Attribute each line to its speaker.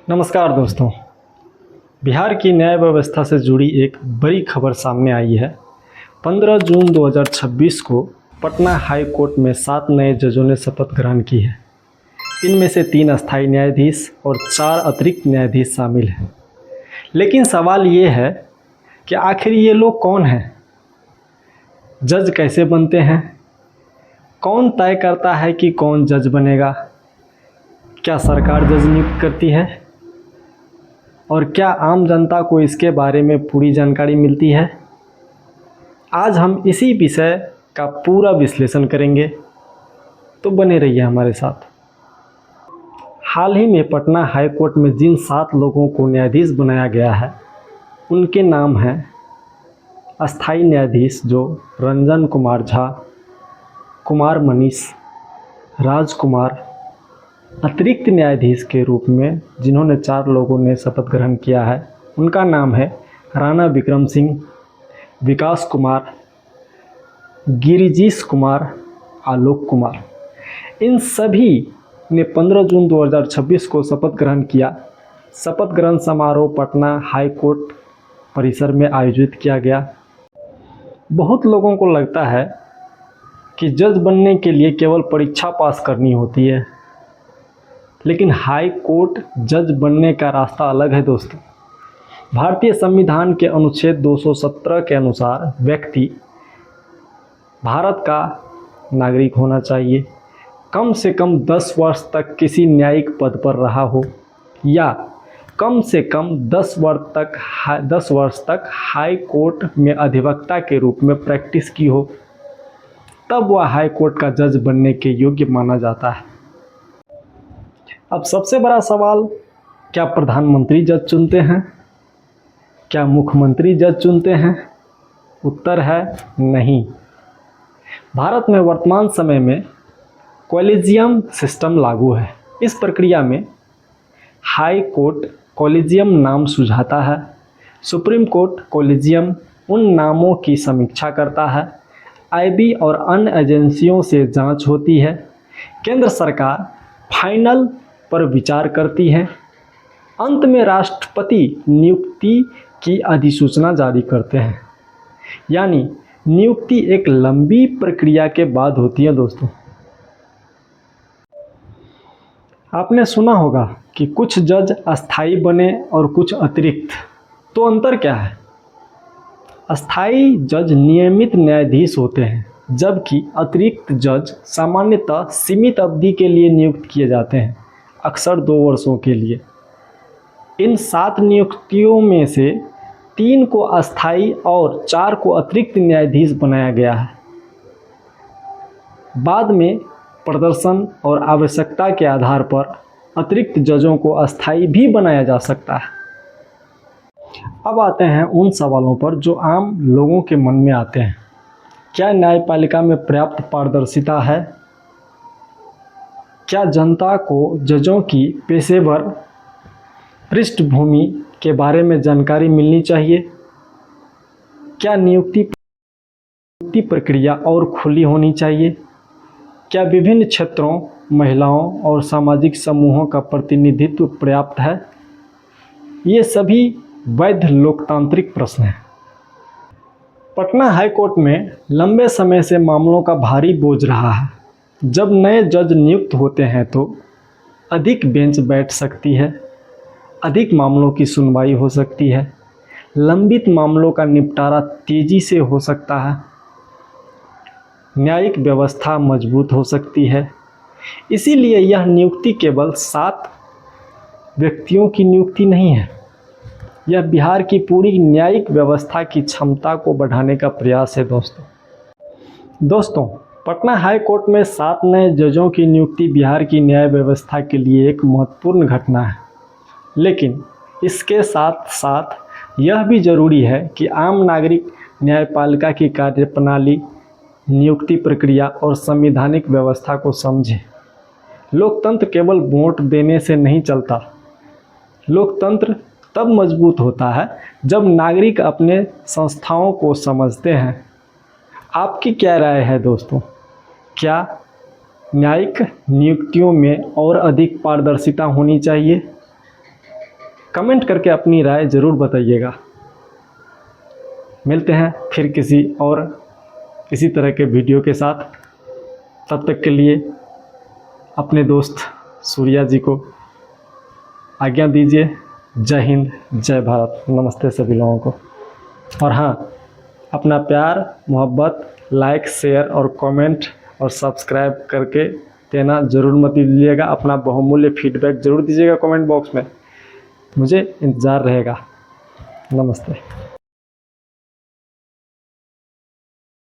Speaker 1: नमस्कार दोस्तों। बिहार की न्याय व्यवस्था से जुड़ी एक बड़ी खबर सामने आई है। 15 जून 2026 को पटना हाई कोर्ट में 7 नए जजों ने शपथ ग्रहण की है। इनमें से 3 अस्थायी न्यायाधीश और 4 अतिरिक्त न्यायाधीश शामिल हैं। लेकिन सवाल ये है कि आखिर ये लोग कौन हैं? जज कैसे बनते हैं? कौन तय करता है कि कौन जज बनेगा? क्या सरकार जज नियुक्त करती है? और क्या आम जनता को इसके बारे में पूरी जानकारी मिलती है? आज हम इसी विषय का पूरा विश्लेषण करेंगे, तो बने रहिए हमारे साथ। हाल ही में पटना हाई कोर्ट में जिन 7 लोगों को न्यायाधीश बनाया गया है, उनके नाम हैं अस्थाई न्यायाधीश जो रंजन कुमार झा, कुमार मनीष, राजकुमार। अतिरिक्त न्यायाधीश के रूप में जिन्होंने 4 लोगों ने शपथ ग्रहण किया है, उनका नाम है राणा विक्रम सिंह, विकास कुमार, गिरिजीश कुमार, आलोक कुमार। इन सभी ने 15 जून 2026 को शपथ ग्रहण किया। शपथ ग्रहण समारोह पटना हाई कोर्ट परिसर में आयोजित किया गया। बहुत लोगों को लगता है कि जज बनने के लिए केवल परीक्षा पास करनी होती है, लेकिन हाई कोर्ट जज बनने का रास्ता अलग है दोस्तों। भारतीय संविधान के अनुच्छेद 217 के अनुसार व्यक्ति भारत का नागरिक होना चाहिए, कम से कम 10 वर्ष तक किसी न्यायिक पद पर रहा हो या कम से कम 10 वर्ष तक हाई कोर्ट में अधिवक्ता के रूप में प्रैक्टिस की हो, तब वह हाई कोर्ट का जज बनने के योग्य माना जाता है। अब सबसे बड़ा सवाल, क्या प्रधानमंत्री जज चुनते हैं? क्या मुख्यमंत्री जज चुनते हैं? उत्तर है नहीं। भारत में वर्तमान समय में कॉलेजियम सिस्टम लागू है। इस प्रक्रिया में हाई कोर्ट कॉलेजियम नाम सुझाता है, सुप्रीम कोर्ट कॉलेजियम उन नामों की समीक्षा करता है, आईबी और अन्य एजेंसियों से जांच होती है, केंद्र सरकार फाइनल पर विचार करती है, अंत में राष्ट्रपति नियुक्ति की अधिसूचना जारी करते हैं। यानी नियुक्ति एक लंबी प्रक्रिया के बाद होती है दोस्तों। आपने सुना होगा कि कुछ जज अस्थाई बने और कुछ अतिरिक्त, तो अंतर क्या है? अस्थाई जज नियमित न्यायाधीश होते हैं, जबकि अतिरिक्त जज सामान्यतः सीमित अवधि के लिए नियुक्त किए जाते हैं, अक्सर 2 वर्षों के लिए। इन 7 नियुक्तियों में से 3 को अस्थाई और 4 को अतिरिक्त न्यायाधीश बनाया गया है। बाद में प्रदर्शन और आवश्यकता के आधार पर अतिरिक्त जजों को अस्थाई भी बनाया जा सकता है। अब आते हैं उन सवालों पर जो आम लोगों के मन में आते हैं। क्या न्यायपालिका में पर्याप्त पारदर्शिता है? क्या जनता को जजों की पेशेवर पृष्ठभूमि के बारे में जानकारी मिलनी चाहिए? क्या नियुक्ति प्रक्रिया और खुली होनी चाहिए? क्या विभिन्न क्षेत्रों, महिलाओं और सामाजिक समूहों का प्रतिनिधित्व पर्याप्त है? ये सभी वैध लोकतांत्रिक प्रश्न हैं। पटना हाई कोर्ट में लंबे समय से मामलों का भारी बोझ रहा है। जब नए जज नियुक्त होते हैं तो अधिक बेंच बैठ सकती है, अधिक मामलों की सुनवाई हो सकती है, लंबित मामलों का निपटारा तेजी से हो सकता है, न्यायिक व्यवस्था मजबूत हो सकती है। इसीलिए यह नियुक्ति केवल 7 व्यक्तियों की नियुक्ति नहीं है, यह बिहार की पूरी न्यायिक व्यवस्था की क्षमता को बढ़ाने का प्रयास है दोस्तों। पटना हाई कोर्ट में 7 नए जजों की नियुक्ति बिहार की न्याय व्यवस्था के लिए एक महत्वपूर्ण घटना है, लेकिन इसके साथ साथ यह भी जरूरी है कि आम नागरिक न्यायपालिका की कार्यप्रणाली, नियुक्ति प्रक्रिया और संवैधानिक व्यवस्था को समझे। लोकतंत्र केवल वोट देने से नहीं चलता। लोकतंत्र तब मजबूत होता है जब नागरिक अपने संस्थाओं को समझते हैं। आपकी क्या राय है दोस्तों? क्या न्यायिक नियुक्तियों में और अधिक पारदर्शिता होनी चाहिए? कमेंट करके अपनी राय ज़रूर बताइएगा। मिलते हैं फिर किसी और इसी तरह के वीडियो के साथ। तब तक के लिए अपने दोस्त सूर्या जी को आज्ञा दीजिए। जय हिंद, जय भारत, नमस्ते सभी लोगों को। और हाँ, अपना प्यार मोहब्बत लाइक शेयर और कमेंट और सब्सक्राइब करके देना ज़रूर मत दीजिएगा। अपना बहुमूल्य फीडबैक ज़रूर दीजिएगा कमेंट बॉक्स में, मुझे इंतज़ार रहेगा। नमस्ते।